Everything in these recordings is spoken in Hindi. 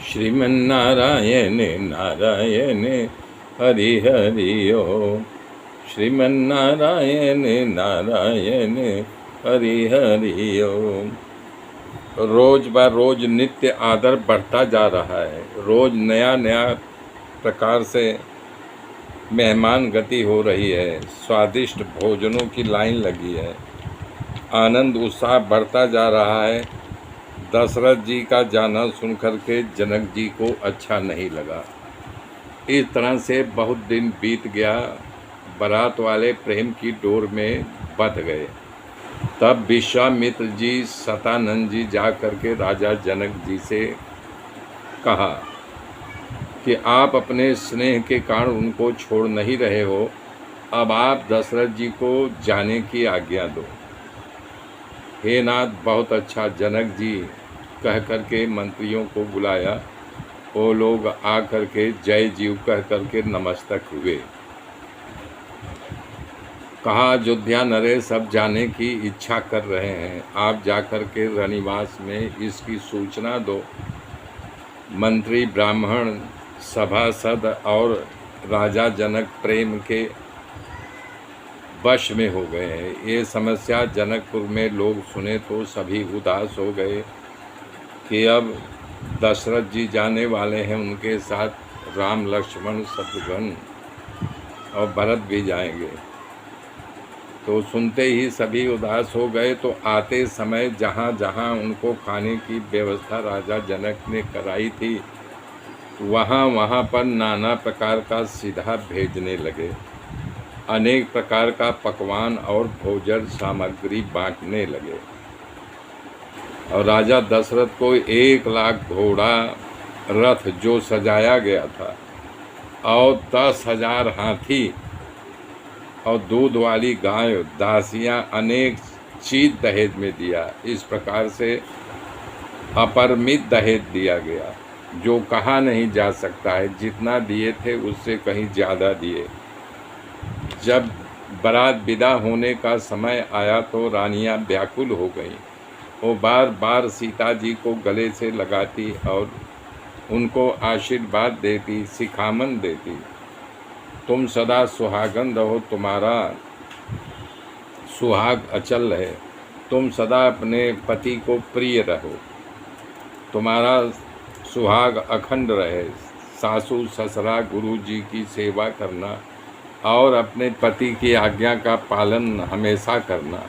श्रीमन्नारायण नारायण हरि हरि ओम। श्रीमन्नारायण नारायण हरि हरि ओम। रोज ब रोज नित्य आदर बढ़ता जा रहा है। रोज नया नया प्रकार से मेहमान गति हो रही है। स्वादिष्ट भोजनों की लाइन लगी है। आनंद उत्साह बढ़ता जा रहा है। दशरथ जी का जाना सुनकर के जनक जी को अच्छा नहीं लगा। इस तरह से बहुत दिन बीत गया। बारात वाले प्रेम की डोर में बंध गए। तब विश्वामित्र जी सतानंद जी जा करके राजा जनक जी से कहा कि आप अपने स्नेह के कारण उनको छोड़ नहीं रहे हो, अब आप दशरथ जी को जाने की आज्ञा दो। हे नाथ, बहुत अच्छा। जनक जी कह करके मंत्रियों को बुलाया। वो लोग आ करके जय जीव कह करके नमस्तक हुए। कहा, अयोध्या नरेश सब जाने की इच्छा कर रहे हैं, आप जाकर के रनिवास में इसकी सूचना दो। मंत्री, ब्राह्मण, सभासद और राजा जनक प्रेम के वश में हो गए हैं। ये समस्या जनकपुर में लोग सुने तो सभी उदास हो गए कि अब दशरथ जी जाने वाले हैं, उनके साथ राम, लक्ष्मण, शत्रुघ्न और भरत भी जाएंगे। तो सुनते ही सभी उदास हो गए। तो आते समय जहाँ जहाँ उनको खाने की व्यवस्था राजा जनक ने कराई थी, वहाँ वहाँ पर नाना प्रकार का सीधा भेजने लगे। अनेक प्रकार का पकवान और भोजन सामग्री बांटने लगे। और राजा दशरथ को 1,00,000 घोड़ा रथ जो सजाया गया था और 10,000 हाथी और दूध वाली गाय, दासियां, अनेक चीज दहेज में दिया। इस प्रकार से अपरिमित दहेज दिया गया, जो कहा नहीं जा सकता है। जितना दिए थे उससे कहीं ज़्यादा दिए। जब बारात विदा होने का समय आया तो रानियां व्याकुल हो गईं। वो बार बार सीता जी को गले से लगाती और उनको आशीर्वाद देती, शिखामन देती। तुम सदा सुहागन रहो, तुम्हारा सुहाग अचल रहे। तुम सदा अपने पति को प्रिय रहो, तुम्हारा सुहाग अखंड रहे। सासू ससुरा गुरु जी की सेवा करना और अपने पति की आज्ञा का पालन हमेशा करना।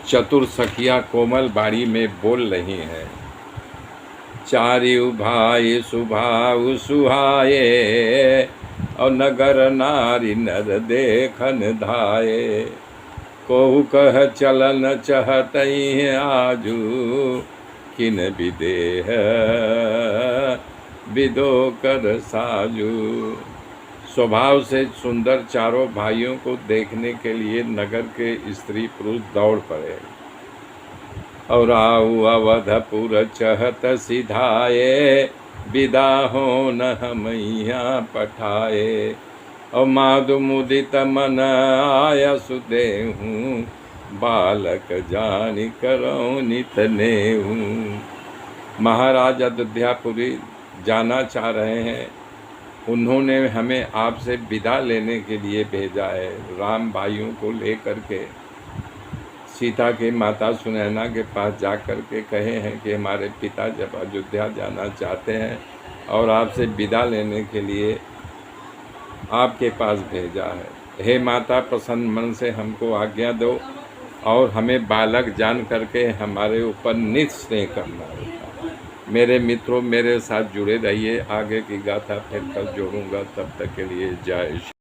चतुर सखियाँ कोमल बाड़ी में बोल रही हैं। चारिउ भाई सुभाउ सुहाये और नगर नारी नर देखन धाये। कोहु कह चलन चहतई आजू किन विदेह विदो कर साजू। स्वभाव से सुंदर चारों भाइयों को देखने के लिए नगर के स्त्री पुरुष दौड़ पड़े। और आऊ अवधपुर चहत सिधाए, विदा हो न हमैया पठाए। और माधु मुदित मन आया सुदेहूँ, बालक जानि करो नित नेहूँ। महाराज अयोध्यापुरी जाना चाह रहे हैं। उन्होंने हमें आपसे विदा लेने के लिए भेजा है। राम भाइयों को लेकर के सीता के माता सुनैना के पास जा कर के कहे हैं कि हमारे पिता जब अयोध्या जाना चाहते हैं और आपसे विदा लेने के लिए आपके पास भेजा है। हे माता, प्रसन्न मन से हमको आज्ञा दो और हमें बालक जान करके हमारे ऊपर नित स्नेह करना है। मेरे मित्रों, मेरे साथ जुड़े रहिए। आगे की गाथा फिर कल जोड़ूंगा। तब तक के लिए जय श्री।